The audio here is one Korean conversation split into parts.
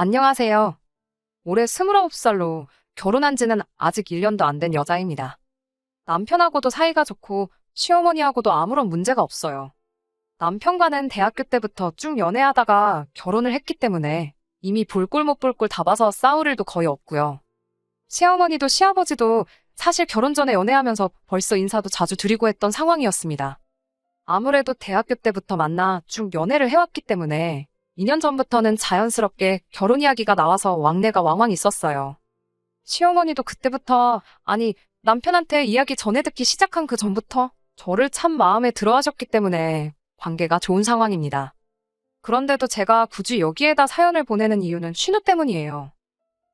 안녕하세요. 올해 29살로 결혼한 지는 아직 1년도 안 된 여자입니다. 남편하고도 사이가 좋고 시어머니하고도 아무런 문제가 없어요. 남편과는 대학교 때부터 쭉 연애하다가 결혼을 했기 때문에 이미 볼 꼴 못 볼 꼴 다 봐서 싸울 일도 거의 없고요. 시어머니도 시아버지도 사실 결혼 전에 연애하면서 벌써 인사도 자주 드리고 했던 상황이었습니다. 아무래도 대학교 때부터 만나 쭉 연애를 해왔기 때문에 2년 전부터는 자연스럽게 결혼 이야기가 나와서 왕래가 왕왕 있었어요. 시어머니도 그때부터, 아니, 남편한테 이야기 전해 듣기 시작한 그 전부터 저를 참 마음에 들어 하셨기 때문에 관계가 좋은 상황입니다. 그런데도 제가 굳이 여기에다 사연을 보내는 이유는 신우 때문이에요.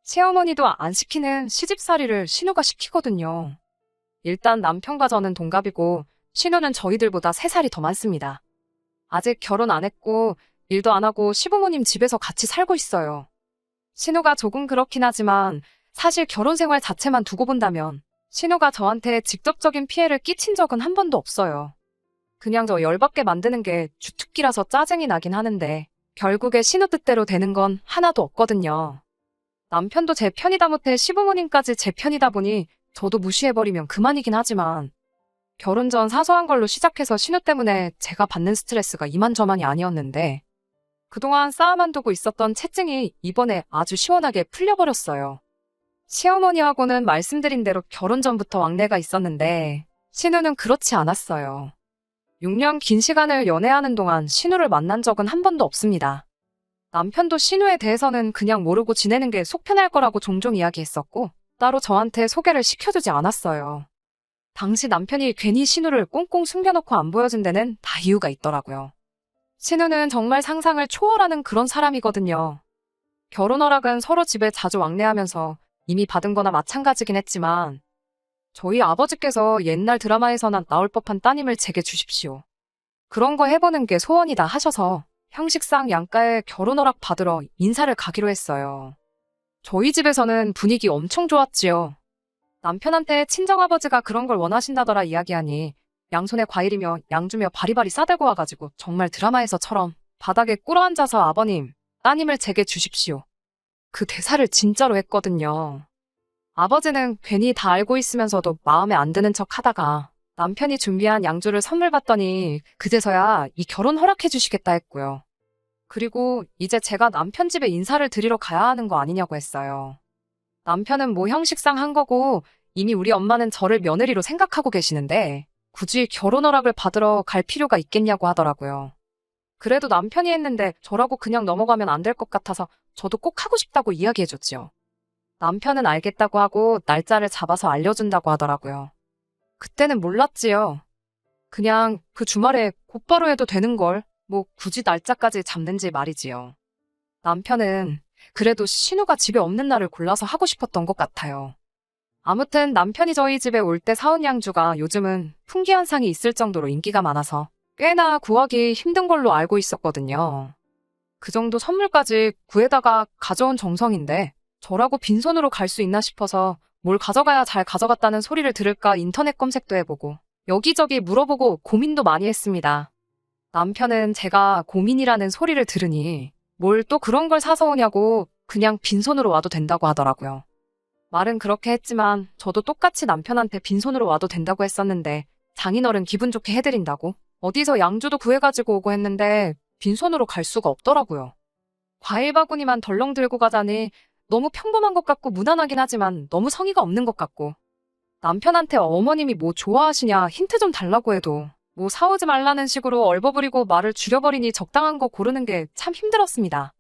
시어머니도 안 시키는 시집살이를 신우가 시키거든요. 일단 남편과 저는 동갑이고 신우는 저희들보다 3살이 더 많습니다. 아직 결혼 안 했고 일도 안 하고 시부모님 집에서 같이 살고 있어요. 신우가 조금 그렇긴 하지만 사실 결혼 생활 자체만 두고 본다면 신우가 저한테 직접적인 피해를 끼친 적은 한 번도 없어요. 그냥 저 열받게 만드는 게 주특기라서 짜증이 나긴 하는데 결국에 신우 뜻대로 되는 건 하나도 없거든요. 남편도 제 편이다 못해 시부모님까지 제 편이다 보니 저도 무시해버리면 그만이긴 하지만 결혼 전 사소한 걸로 시작해서 신우 때문에 제가 받는 스트레스가 이만저만이 아니었는데 그동안 쌓아만 두고 있었던 채증이 이번에 아주 시원하게 풀려버렸어요. 시어머니하고는 말씀드린 대로 결혼 전부터 왕래가 있었는데 신우는 그렇지 않았어요. 6년 긴 시간을 연애하는 동안 신우를 만난 적은 한 번도 없습니다. 남편도 신우에 대해서는 그냥 모르고 지내는 게 속 편할 거라고 종종 이야기했었고 따로 저한테 소개를 시켜주지 않았어요. 당시 남편이 괜히 신우를 꽁꽁 숨겨놓고 안 보여준 데는 다 이유가 있더라고요. 신우는 정말 상상을 초월하는 그런 사람이거든요. 결혼 허락은 서로 집에 자주 왕래하면서 이미 받은 거나 마찬가지긴 했지만 저희 아버지께서 옛날 드라마에서나 나올 법한 따님을 제게 주십시오. 그런 거 해보는 게 소원이다 하셔서 형식상 양가에 결혼 허락 받으러 인사를 가기로 했어요. 저희 집에서는 분위기 엄청 좋았지요. 남편한테 친정아버지가 그런 걸 원하신다더라 이야기하니 양손에 과일이며 양주며 바리바리 싸들고 와가지고 정말 드라마에서처럼 바닥에 꿇어앉아서 아버님, 따님을 제게 주십시오. 그 대사를 진짜로 했거든요. 아버지는 괜히 다 알고 있으면서도 마음에 안 드는 척 하다가 남편이 준비한 양주를 선물 받더니 그제서야 이 결혼 허락해 주시겠다 했고요. 그리고 이제 제가 남편 집에 인사를 드리러 가야 하는 거 아니냐고 했어요. 남편은 뭐 형식상 한 거고 이미 우리 엄마는 저를 며느리로 생각하고 계시는데 굳이 결혼 허락을 받으러 갈 필요가 있겠냐고 하더라고요. 그래도 남편이 했는데 저라고 그냥 넘어가면 안 될 것 같아서 저도 꼭 하고 싶다고 이야기해줬지요. 남편은 알겠다고 하고 날짜를 잡아서 알려준다고 하더라고요. 그때는 몰랐지요. 그냥 그 주말에 곧바로 해도 되는 걸 뭐 굳이 날짜까지 잡는지 말이지요. 남편은 그래도 신우가 집에 없는 날을 골라서 하고 싶었던 것 같아요. 아무튼 남편이 저희 집에 올 때 사온 양주가 요즘은 풍기현상이 있을 정도로 인기가 많아서 꽤나 구하기 힘든 걸로 알고 있었거든요. 그 정도 선물까지 구해다가 가져온 정성인데 저라고 빈손으로 갈 수 있나 싶어서 뭘 가져가야 잘 가져갔다는 소리를 들을까 인터넷 검색도 해보고 여기저기 물어보고 고민도 많이 했습니다. 남편은 제가 고민이라는 소리를 들으니 뭘 또 그런 걸 사서 오냐고 그냥 빈손으로 와도 된다고 하더라고요. 말은 그렇게 했지만 저도 똑같이 남편한테 빈손으로 와도 된다고 했었는데 장인어른 기분 좋게 해드린다고 어디서 양주도 구해가지고 오고 했는데 빈손으로 갈 수가 없더라고요. 과일 바구니만 덜렁 들고 가자니 너무 평범한 것 같고 무난하긴 하지만 너무 성의가 없는 것 같고 남편한테 어머님이 뭐 좋아하시냐 힌트 좀 달라고 해도 뭐 사오지 말라는 식으로 얼버무리고 말을 줄여버리니 적당한 거 고르는 게 참 힘들었습니다.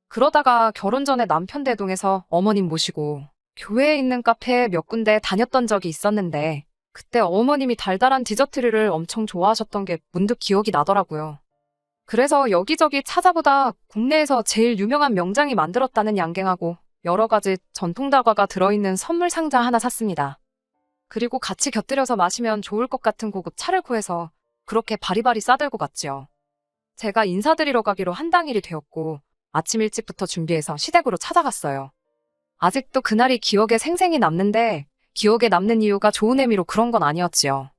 그러다가 결혼 전에 남편 대동해서 어머님 모시고 교회에 있는 카페에 몇 군데 다녔던 적이 있었는데 그때 어머님이 달달한 디저트류를 엄청 좋아하셨던 게 문득 기억이 나더라고요. 그래서 여기저기 찾아보다 국내에서 제일 유명한 명장이 만들었다는 양갱하고 여러 가지 전통 다과가 들어있는 선물 상자 하나 샀습니다. 그리고 같이 곁들여서 마시면 좋을 것 같은 고급 차를 구해서 그렇게 바리바리 싸들고 갔지요. 제가 인사드리러 가기로 한 당일이 되었고 아침 일찍부터 준비해서 시댁으로 찾아갔어요. 아직도 그날이 기억에 생생히 남는데 기억에 남는 이유가 좋은 의미로 그런 건 아니었지요.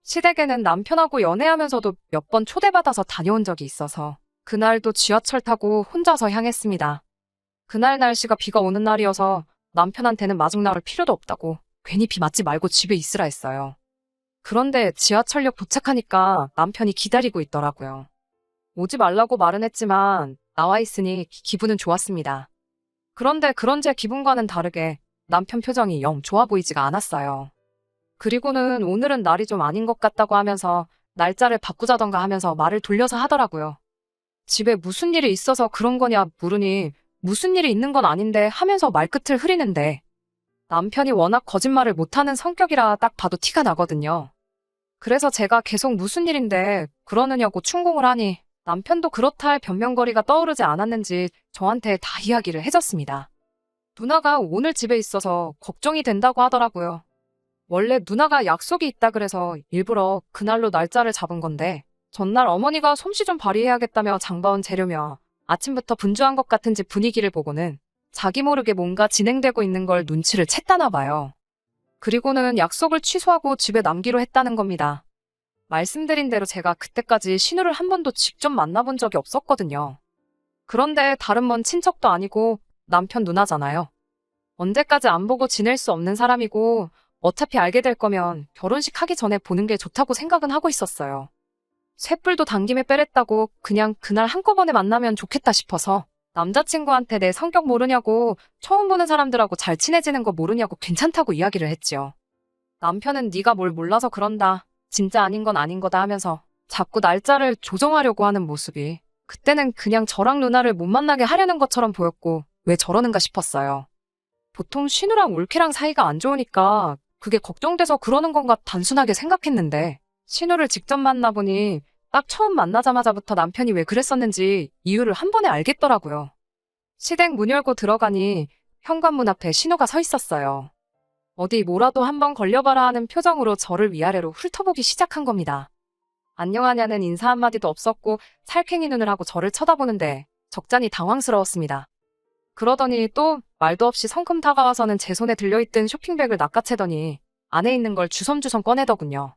시댁에는 남편하고 연애하면서도 몇 번 초대받아서 다녀온 적이 있어서 그날도 지하철 타고 혼자서 향했습니다. 그날 날씨가 비가 오는 날이어서 남편한테는 마중 나올 필요도 없다고 괜히 비 맞지 말고 집에 있으라 했어요. 그런데 지하철역 도착하니까 남편이 기다리고 있더라고요. 오지 말라고 말은 했지만 나와 있으니 기분은 좋았습니다. 그런데 그런 제 기분과는 다르게 남편 표정이 영 좋아 보이지가 않았어요. 그리고는 오늘은 날이 좀 아닌 것 같다고 하면서 날짜를 바꾸자던가 하면서 말을 돌려서 하더라고요. 집에 무슨 일이 있어서 그런 거냐 물으니 무슨 일이 있는 건 아닌데 하면서 말끝을 흐리는데 남편이 워낙 거짓말을 못하는 성격이라 딱 봐도 티가 나거든요. 그래서 제가 계속 무슨 일인데 그러느냐고 충고를 하니 남편도 그렇다 할 변명거리가 떠오르지 않았는지 저한테 다 이야기를 해줬습니다. 누나가 오늘 집에 있어서 걱정이 된다고 하더라고요. 원래 누나가 약속이 있다 그래서 일부러 그날로 날짜를 잡은 건데 전날 어머니가 솜씨 좀 발휘해야겠다며 장봐온 재료며 아침부터 분주한 것 같은 집 분위기를 보고는 자기 모르게 뭔가 진행되고 있는 걸 눈치를 챘다나 봐요. 그리고는 약속을 취소하고 집에 남기로 했다는 겁니다. 말씀드린 대로 제가 그때까지 신우를 한 번도 직접 만나본 적이 없었거든요. 그런데 다른 먼 친척도 아니고 남편 누나잖아요. 언제까지 안 보고 지낼 수 없는 사람이고 어차피 알게 될 거면 결혼식 하기 전에 보는 게 좋다고 생각은 하고 있었어요. 쇳불도 당김에 빼랬다고 그냥 그날 한꺼번에 만나면 좋겠다 싶어서 남자친구한테 내 성격 모르냐고 처음 보는 사람들하고 잘 친해지는 거 모르냐고 괜찮다고 이야기를 했지요. 남편은 네가 뭘 몰라서 그런다. 진짜 아닌 건 아닌 거다 하면서 자꾸 날짜를 조정하려고 하는 모습이 그때는 그냥 저랑 누나를 못 만나게 하려는 것처럼 보였고 왜 저러는가 싶었어요. 보통 신우랑 올케랑 사이가 안 좋으니까 그게 걱정돼서 그러는 건가 단순하게 생각했는데 신우를 직접 만나보니 딱 처음 만나자마자부터 남편이 왜 그랬었는지 이유를 한 번에 알겠더라고요. 시댁 문 열고 들어가니 현관문 앞에 신우가 서 있었어요. 어디 뭐라도 한번 걸려봐라 하는 표정으로 저를 위아래로 훑어보기 시작한 겁니다. 안녕하냐는 인사 한마디도 없었고 살쾡이 눈을 하고 저를 쳐다보는데 적잖이 당황스러웠습니다. 그러더니 또 말도 없이 성큼 다가와서는 제 손에 들려있던 쇼핑백을 낚아채더니 안에 있는 걸 주섬주섬 꺼내더군요.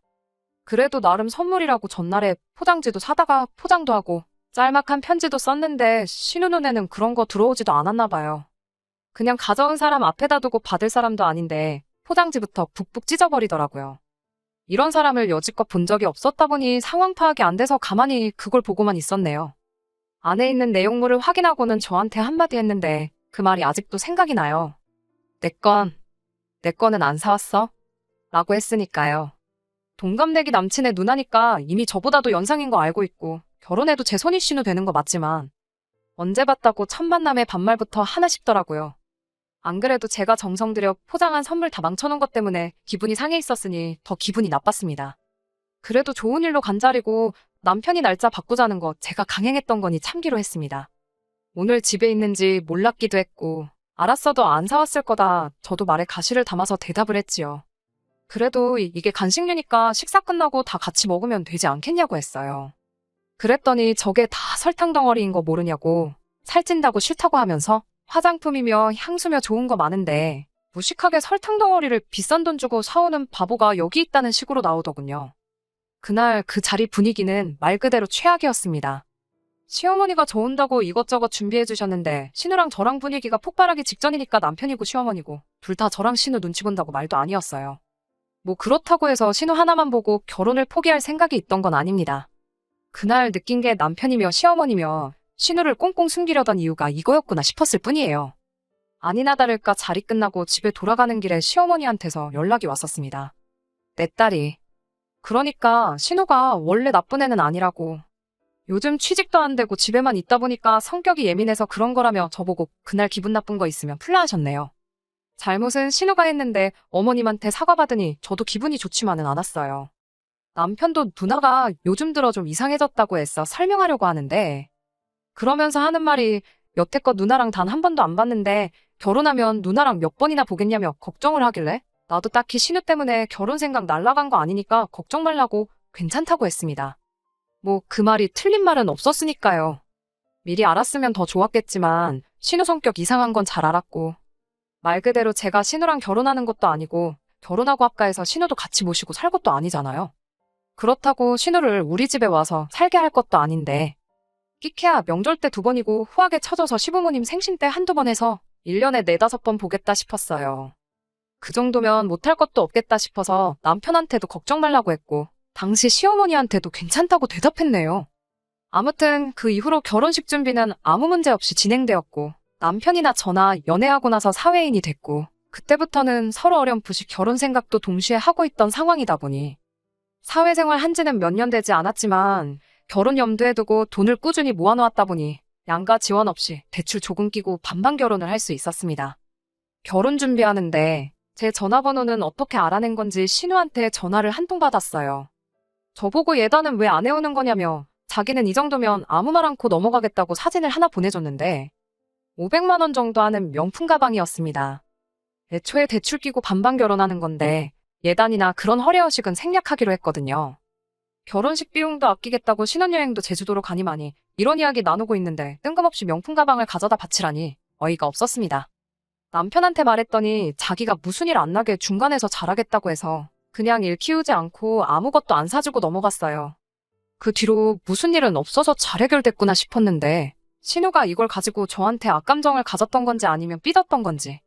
그래도 나름 선물이라고 전날에 포장지도 사다가 포장도 하고 짤막한 편지도 썼는데 신우 눈에는 그런 거 들어오지도 않았나 봐요. 그냥 가져온 사람 앞에다 두고 받을 사람도 아닌데 포장지부터 북북 찢어버리더라고요. 이런 사람을 여지껏 본 적이 없었다 보니 상황 파악이 안 돼서 가만히 그걸 보고만 있었네요. 안에 있는 내용물을 확인하고는 저한테 한마디 했는데 그 말이 아직도 생각이 나요. 내 거는 안 사왔어? 라고 했으니까요. 동갑내기 남친의 누나니까 이미 저보다도 연상인 거 알고 있고 결혼해도 제 손이 신우 되는 거 맞지만 언제 봤다고 첫 만남에 반말부터 하나 싶더라고요. 안 그래도 제가 정성 들여 포장한 선물 다 망쳐놓은 것 때문에 기분이 상해 있었으니 더 기분이 나빴습니다. 그래도 좋은 일로 간 자리고 남편이 날짜 바꾸자는 거 제가 강행했던 거니 참기로 했습니다. 오늘 집에 있는지 몰랐기도 했고 알았어도 안 사왔을 거다 저도 말에 가시를 담아서 대답을 했지요. 그래도 이게 간식류니까 식사 끝나고 다 같이 먹으면 되지 않겠냐고 했어요. 그랬더니 저게 다 설탕 덩어리인 거 모르냐고 살찐다고 싫다고 하면서 화장품이며 향수며 좋은 거 많은데 무식하게 설탕 덩어리를 비싼 돈 주고 사오는 바보가 여기 있다는 식으로 나오더군요. 그날 그 자리 분위기는 말 그대로 최악이었습니다. 시어머니가 저 온다고 이것저것 준비해 주셨는데 신우랑 저랑 분위기가 폭발하기 직전이니까 남편이고 시어머니고 둘 다 저랑 신우 눈치 본다고 말도 아니었어요. 뭐 그렇다고 해서 신우 하나만 보고 결혼을 포기할 생각이 있던 건 아닙니다. 그날 느낀 게 남편이며 시어머니며 신우를 꽁꽁 숨기려던 이유가 이거였구나 싶었을 뿐이에요. 아니나 다를까 자리 끝나고 집에 돌아가는 길에 시어머니한테서 연락이 왔었습니다. 내 딸이. 그러니까 신우가 원래 나쁜 애는 아니라고. 요즘 취직도 안 되고 집에만 있다 보니까 성격이 예민해서 그런 거라며 저보고 그날 기분 나쁜 거 있으면 풀라 하셨네요. 잘못은 신우가 했는데 어머님한테 사과받으니 저도 기분이 좋지만은 않았어요. 남편도 누나가 요즘 들어 좀 이상해졌다고 애써 설명하려고 하는데 그러면서 하는 말이 여태껏 누나랑 단 한 번도 안 봤는데 결혼하면 누나랑 몇 번이나 보겠냐며 걱정을 하길래 나도 딱히 신우 때문에 결혼 생각 날라간 거 아니니까 걱정 말라고 괜찮다고 했습니다. 뭐 그 말이 틀린 말은 없었으니까요. 미리 알았으면 더 좋았겠지만 신우 성격 이상한 건 잘 알았고 말 그대로 제가 신우랑 결혼하는 것도 아니고 결혼하고 합가해서 신우도 같이 모시고 살 것도 아니잖아요. 그렇다고 신우를 우리 집에 와서 살게 할 것도 아닌데 끼케야 명절 때 2번이고 후하게 쳐져서 시부모님 생신 때 한두 번 해서 1년에 4~5번 보겠다 싶었어요. 그 정도면 못할 것도 없겠다 싶어서 남편한테도 걱정 말라고 했고 당시 시어머니한테도 괜찮다고 대답했네요. 아무튼 그 이후로 결혼식 준비는 아무 문제 없이 진행되었고 남편이나 저나 연애하고 나서 사회인이 됐고 그때부터는 서로 어렴풋이 결혼 생각도 동시에 하고 있던 상황이다 보니 사회생활 한 지는 몇 년 되지 않았지만 결혼 염두에 두고 돈을 꾸준히 모아놓았다 보니 양가 지원 없이 대출 조금 끼고 반반 결혼을 할 수 있었습니다. 결혼 준비하는데 제 전화번호는 어떻게 알아낸 건지 신우한테 전화를 한 통 받았어요. 저보고 예단은 왜 안 해오는 거냐며 자기는 이 정도면 아무 말 않고 넘어가겠다고 사진을 하나 보내줬는데 500만 원 정도 하는 명품 가방이었습니다. 애초에 대출 끼고 반반 결혼하는 건데 예단이나 그런 허례허식은 생략하기로 했거든요. 결혼식 비용도 아끼겠다고 신혼여행도 제주도로 가니마니 이런 이야기 나누고 있는데 뜬금없이 명품 가방을 가져다 바치라니 어이가 없었습니다. 남편한테 말했더니 자기가 무슨 일 안 나게 중간에서 잘하겠다고 해서 그냥 일 키우지 않고 아무것도 안 사주고 넘어갔어요. 그 뒤로 무슨 일은 없어서 잘 해결됐구나 싶었는데 신우가 이걸 가지고 저한테 악감정을 가졌던 건지 아니면 삐졌던 건지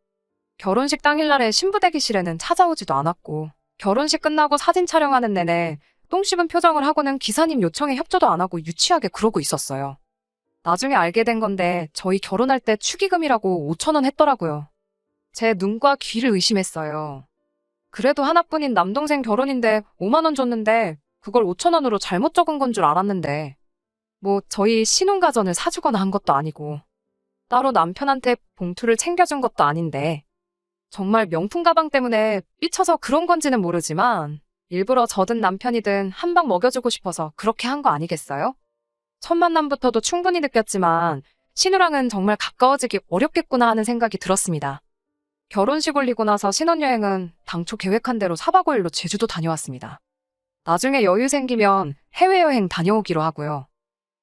결혼식 당일날에 신부 대기실에는 찾아오지도 않았고 결혼식 끝나고 사진 촬영하는 내내 똥 씹은 표정을 하고는 기사님 요청에 협조도 안 하고 유치하게 그러고 있었어요. 나중에 알게 된 건데 저희 결혼할 때 축의금이라고 5,000원 했더라고요. 제 눈과 귀를 의심했어요. 그래도 하나뿐인 남동생 결혼인데 5만 원 줬는데 그걸 5,000원으로 잘못 적은 건 줄 알았는데 뭐 저희 신혼가전을 사주거나 한 것도 아니고 따로 남편한테 봉투를 챙겨준 것도 아닌데 정말 명품 가방 때문에 삐쳐서 그런 건지는 모르지만 일부러 저든 남편이든 한 방 먹여주고 싶어서 그렇게 한 거 아니겠어요? 첫 만남부터도 충분히 느꼈지만 신우랑은 정말 가까워지기 어렵겠구나 하는 생각이 들었습니다. 결혼식 올리고 나서 신혼여행은 당초 계획한 대로 4박 5일로 제주도 다녀왔습니다. 나중에 여유 생기면 해외여행 다녀오기로 하고요.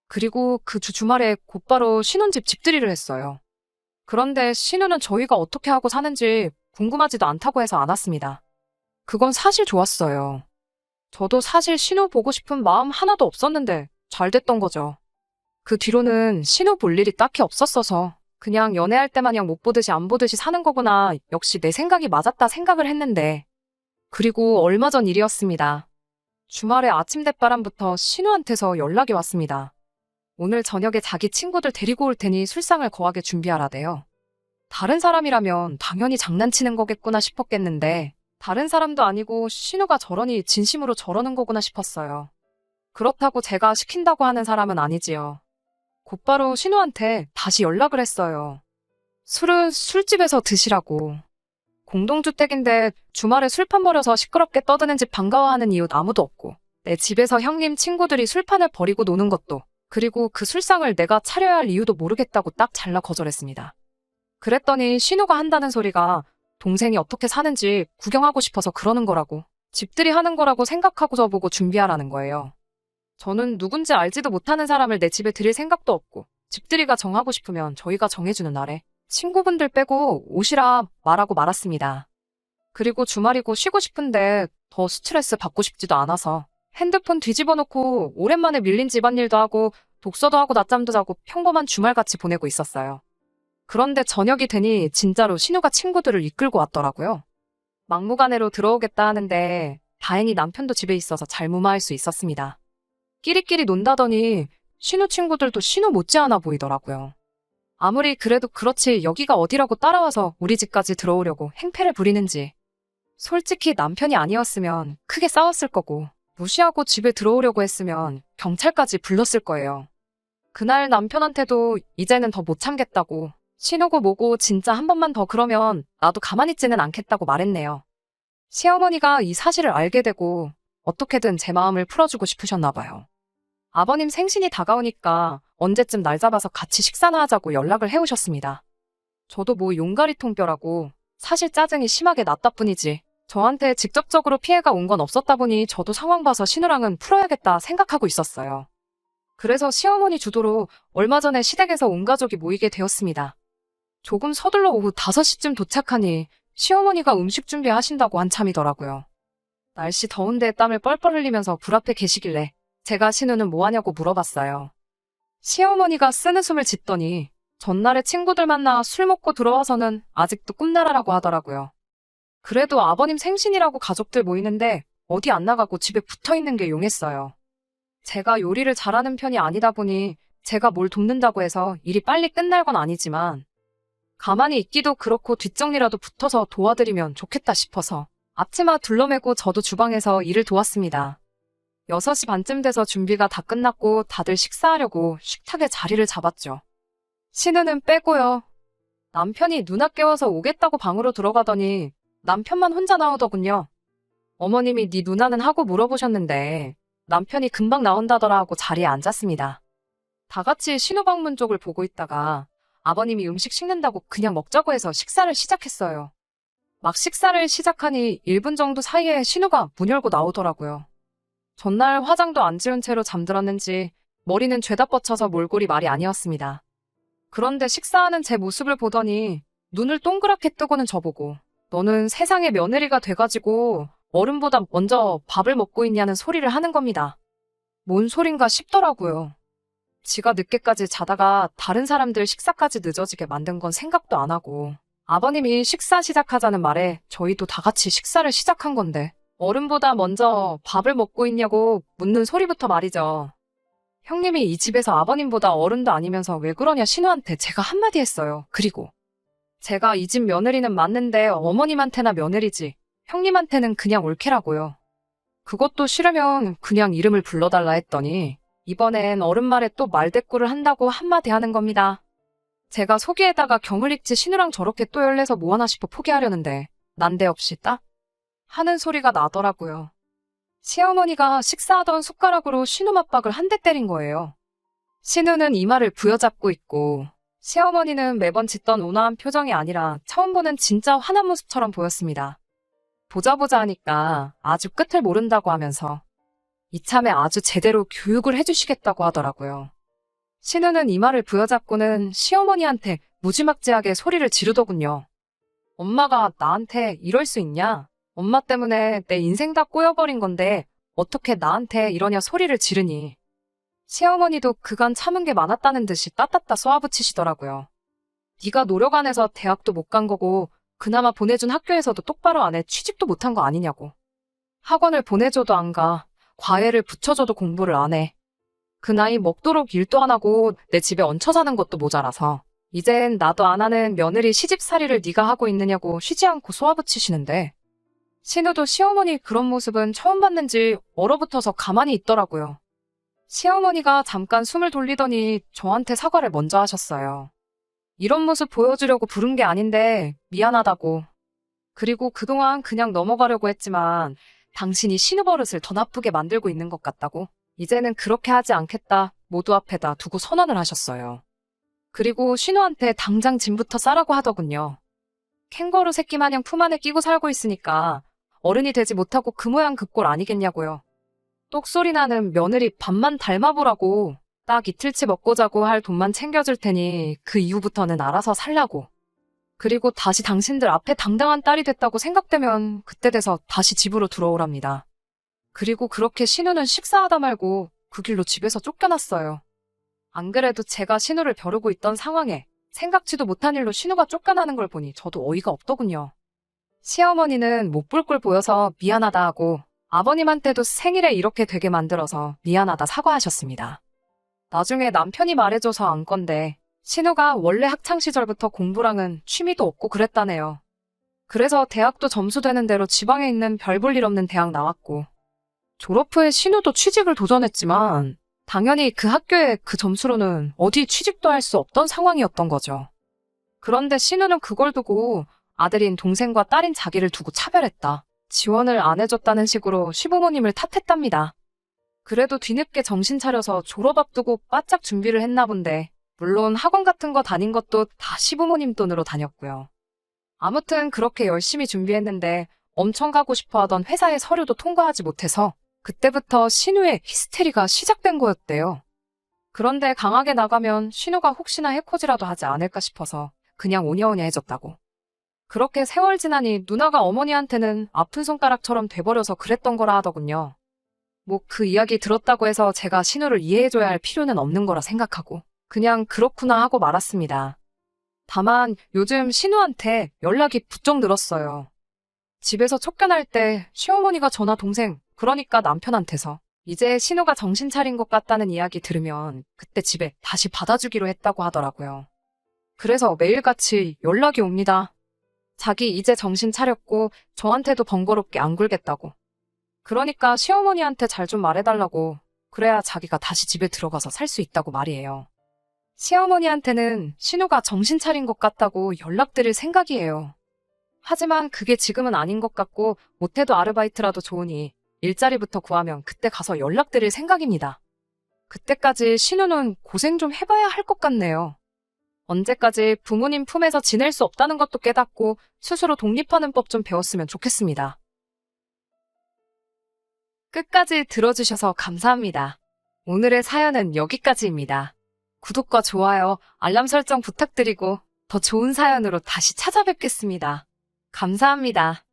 그리고 그 주말에 곧바로 신혼집 집들이를 했어요. 그런데 신우는 저희가 어떻게 하고 사는지 궁금하지도 않다고 해서 안 왔습니다. 그건 사실 좋았어요. 저도 사실 신우 보고 싶은 마음 하나도 없었는데 잘 됐던 거죠. 그 뒤로는 신우 볼 일이 딱히 없었어서 그냥 연애할 때 마냥 못 보듯이 안 보듯이 사는 거구나 역시 내 생각이 맞았다 생각을 했는데 그리고 얼마 전 일이었습니다. 주말에 아침 대바람부터 신우한테서 연락이 왔습니다. 오늘 저녁에 자기 친구들 데리고 올 테니 술상을 거하게 준비하라대요. 다른 사람이라면 당연히 장난치는 거겠구나 싶었겠는데 다른 사람도 아니고 신우가 저러니 진심으로 저러는 거구나 싶었어요. 그렇다고 제가 시킨다고 하는 사람은 아니지요. 곧바로 신우한테 다시 연락을 했어요. 술은 술집에서 드시라고. 공동주택인데 주말에 술판 버려서 시끄럽게 떠드는 집 반가워하는 이웃 아무도 없고 내 집에서 형님 친구들이 술판을 버리고 노는 것도 그리고 그 술상을 내가 차려야 할 이유도 모르겠다고 딱 잘라 거절했습니다. 그랬더니 신우가 한다는 소리가 동생이 어떻게 사는지 구경하고 싶어서 그러는 거라고 집들이 하는 거라고 생각하고 저보고 준비하라는 거예요. 저는 누군지 알지도 못하는 사람을 내 집에 들일 생각도 없고 집들이가 정하고 싶으면 저희가 정해주는 날에 친구분들 빼고 오시라 말하고 말았습니다. 그리고 주말이고 쉬고 싶은데 더 스트레스 받고 싶지도 않아서 핸드폰 뒤집어 놓고 오랜만에 밀린 집안일도 하고 독서도 하고 낮잠도 자고 평범한 주말같이 보내고 있었어요. 그런데 저녁이 되니 진짜로 신우가 친구들을 이끌고 왔더라고요. 막무가내로 들어오겠다 하는데 다행히 남편도 집에 있어서 잘 무마할 수 있었습니다. 끼리끼리 논다더니 신우 친구들도 신우 못지않아 보이더라고요. 아무리 그래도 그렇지 여기가 어디라고 따라와서 우리 집까지 들어오려고 행패를 부리는지. 솔직히 남편이 아니었으면 크게 싸웠을 거고 무시하고 집에 들어오려고 했으면 경찰까지 불렀을 거예요. 그날 남편한테도 이제는 더 못 참겠다고 신우고 뭐고 진짜 한 번만 더 그러면 나도 가만히 있지는 않겠다고 말했네요. 시어머니가 이 사실을 알게 되고 어떻게든 제 마음을 풀어주고 싶으셨나 봐요. 아버님 생신이 다가오니까 언제쯤 날 잡아서 같이 식사나 하자고 연락을 해오셨습니다. 저도 뭐 용가리통뼈라고 사실 짜증이 심하게 났다 뿐이지 저한테 직접적으로 피해가 온 건 없었다 보니 저도 상황 봐서 신우랑은 풀어야겠다 생각하고 있었어요. 그래서 시어머니 주도로 얼마 전에 시댁에서 온 가족이 모이게 되었습니다. 조금 서둘러 오후 5시쯤 도착하니 시어머니가 음식 준비하신다고 한참이더라고요. 날씨 더운데 땀을 뻘뻘 흘리면서 불 앞에 계시길래 제가 신우는 뭐 하냐고 물어봤어요. 시어머니가 쓰는 숨을 짓더니 전날에 친구들 만나 술 먹고 들어와서는 아직도 꿈나라라고 하더라고요. 그래도 아버님 생신이라고 가족들 모이는데 어디 안 나가고 집에 붙어 있는 게 용했어요. 제가 요리를 잘하는 편이 아니다 보니 제가 뭘 돕는다고 해서 일이 빨리 끝날 건 아니지만 가만히 있기도 그렇고 뒷정리라도 붙어서 도와드리면 좋겠다 싶어서 앞치마 둘러매고 저도 주방에서 일을 도왔습니다. 6시 반쯤 돼서 준비가 다 끝났고 다들 식사하려고 식탁에 자리를 잡았죠. 신우는 빼고요. 남편이 누나 깨워서 오겠다고 방으로 들어가더니 남편만 혼자 나오더군요. 어머님이 네 누나는 하고 물어보셨는데 남편이 금방 나온다더라 하고 자리에 앉았습니다. 다 같이 신우 방문 쪽을 보고 있다가 아버님이 음식 식는다고 그냥 먹자고 해서 식사를 시작했어요. 막 식사를 시작하니 1분 정도 사이에 신우가 문 열고 나오더라고요. 전날 화장도 안 지운 채로 잠들었는지 머리는 죄다 뻗쳐서 몰골이 말이 아니었습니다. 그런데 식사하는 제 모습을 보더니 눈을 동그랗게 뜨고는 저보고 너는 세상에 며느리가 돼가지고 어른보다 먼저 밥을 먹고 있냐는 소리를 하는 겁니다. 뭔 소린가 싶더라고요. 지가 늦게까지 자다가 다른 사람들 식사까지 늦어지게 만든 건 생각도 안 하고 아버님이 식사 시작하자는 말에 저희도 다 같이 식사를 시작한 건데 어른보다 먼저 밥을 먹고 있냐고 묻는 소리부터 말이죠. 형님이 이 집에서 아버님보다 어른도 아니면서 왜 그러냐 신우한테 제가 한마디 했어요. 그리고 제가 이 집 며느리는 맞는데 어머님한테나 며느리지 형님한테는 그냥 올케라고요. 그것도 싫으면 그냥 이름을 불러달라 했더니 이번엔 어른 말에 또 말대꾸를 한다고 한마디 하는 겁니다. 제가 속이에다가 경을 읽지 신우랑 저렇게 또 열내서 뭐하나 싶어 포기하려는데 난데없이 딱 하는 소리가 나더라고요. 시어머니가 식사하던 숟가락으로 신우 맞박을 한 대 때린 거예요. 신우는 이마를 부여잡고 있고 시어머니는 매번 짓던 온화한 표정이 아니라 처음 보는 진짜 화난 모습처럼 보였습니다. 보자 하니까 아주 끝을 모른다고 하면서 이참에 아주 제대로 교육을 해주시겠다고 하더라고요. 신우는 이마를 부여잡고는 시어머니한테 무지막지하게 소리를 지르더군요. 엄마가 나한테 이럴 수 있냐? 엄마 때문에 내 인생 다 꼬여버린 건데 어떻게 나한테 이러냐 소리를 지르니. 시어머니도 그간 참은 게 많았다는 듯이 따따따 쏘아붙이시더라고요. 네가 노력 안 해서 대학도 못 간 거고 그나마 보내준 학교에서도 똑바로 안 해 취직도 못한 거 아니냐고. 학원을 보내줘도 안 가. 과외를 붙여줘도 공부를 안 해. 그 나이 먹도록 일도 안 하고 내 집에 얹혀 사는 것도 모자라서 이젠 나도 안 하는 며느리 시집살이를 네가 하고 있느냐고 쉬지 않고 쏘아붙이시는데 신우도 시어머니 그런 모습은 처음 봤는지 얼어붙어서 가만히 있더라고요. 시어머니가 잠깐 숨을 돌리더니 저한테 사과를 먼저 하셨어요. 이런 모습 보여주려고 부른 게 아닌데 미안하다고. 그리고 그동안 그냥 넘어가려고 했지만 당신이 신우 버릇을 더 나쁘게 만들고 있는 것 같다고. 이제는 그렇게 하지 않겠다. 모두 앞에다 두고 선언을 하셨어요. 그리고 신우한테 당장 짐부터 싸라고 하더군요. 캥거루 새끼 마냥 품 안에 끼고 살고 있으니까 어른이 되지 못하고 그 모양 그 꼴 아니겠냐고요. 똑소리 나는 며느리 밥만 닮아보라고. 딱 이틀치 먹고 자고 할 돈만 챙겨줄 테니 그 이후부터는 알아서 살라고. 그리고 다시 당신들 앞에 당당한 딸이 됐다고 생각되면 그때 돼서 다시 집으로 들어오랍니다. 그리고 그렇게 신우는 식사하다 말고 그 길로 집에서 쫓겨났어요. 안 그래도 제가 신우를 벼르고 있던 상황에 생각지도 못한 일로 신우가 쫓겨나는 걸 보니 저도 어이가 없더군요. 시어머니는 못 볼 걸 보여서 미안하다 하고 아버님한테도 생일에 이렇게 되게 만들어서 미안하다 사과하셨습니다. 나중에 남편이 말해줘서 안 건데 신우가 원래 학창시절부터 공부랑은 취미도 없고 그랬다네요. 그래서 대학도 점수 되는 대로 지방에 있는 별 볼 일 없는 대학 나왔고 졸업 후에 신우도 취직을 도전했지만 당연히 그 학교에 그 점수로는 어디 취직도 할 수 없던 상황이었던 거죠. 그런데 신우는 그걸 두고 아들인 동생과 딸인 자기를 두고 차별했다. 지원을 안 해줬다는 식으로 시부모님을 탓했답니다. 그래도 뒤늦게 정신 차려서 졸업 앞두고 바짝 준비를 했나 본데 물론 학원 같은 거 다닌 것도 다 시부모님 돈으로 다녔고요. 아무튼 그렇게 열심히 준비했는데 엄청 가고 싶어 하던 회사의 서류도 통과하지 못해서 그때부터 신우의 히스테리가 시작된 거였대요. 그런데 강하게 나가면 신우가 혹시나 해코지라도 하지 않을까 싶어서 그냥 오냐오냐 해줬다고. 그렇게 세월 지나니 누나가 어머니한테는 아픈 손가락처럼 돼버려서 그랬던 거라 하더군요. 뭐 그 이야기 들었다고 해서 제가 신우를 이해해줘야 할 필요는 없는 거라 생각하고 그냥 그렇구나 하고 말았습니다. 다만 요즘 신우한테 연락이 부쩍 늘었어요. 집에서 쫓겨날 때 시어머니가 전화 동생, 그러니까 남편한테서 이제 신우가 정신 차린 것 같다는 이야기 들으면 그때 집에 다시 받아주기로 했다고 하더라고요. 그래서 매일같이 연락이 옵니다. 자기 이제 정신 차렸고 저한테도 번거롭게 안 굴겠다고. 그러니까 시어머니한테 잘 좀 말해달라고. 그래야 자기가 다시 집에 들어가서 살 수 있다고 말이에요. 시어머니한테는 신우가 정신 차린 것 같다고 연락드릴 생각이에요. 하지만 그게 지금은 아닌 것 같고 못해도 아르바이트라도 좋으니 일자리부터 구하면 그때 가서 연락드릴 생각입니다. 그때까지 신우는 고생 좀 해봐야 할 것 같네요. 언제까지 부모님 품에서 지낼 수 없다는 것도 깨닫고 스스로 독립하는 법 좀 배웠으면 좋겠습니다. 끝까지 들어주셔서 감사합니다. 오늘의 사연은 여기까지입니다. 구독과 좋아요, 알람 설정 부탁드리고 더 좋은 사연으로 다시 찾아뵙겠습니다. 감사합니다.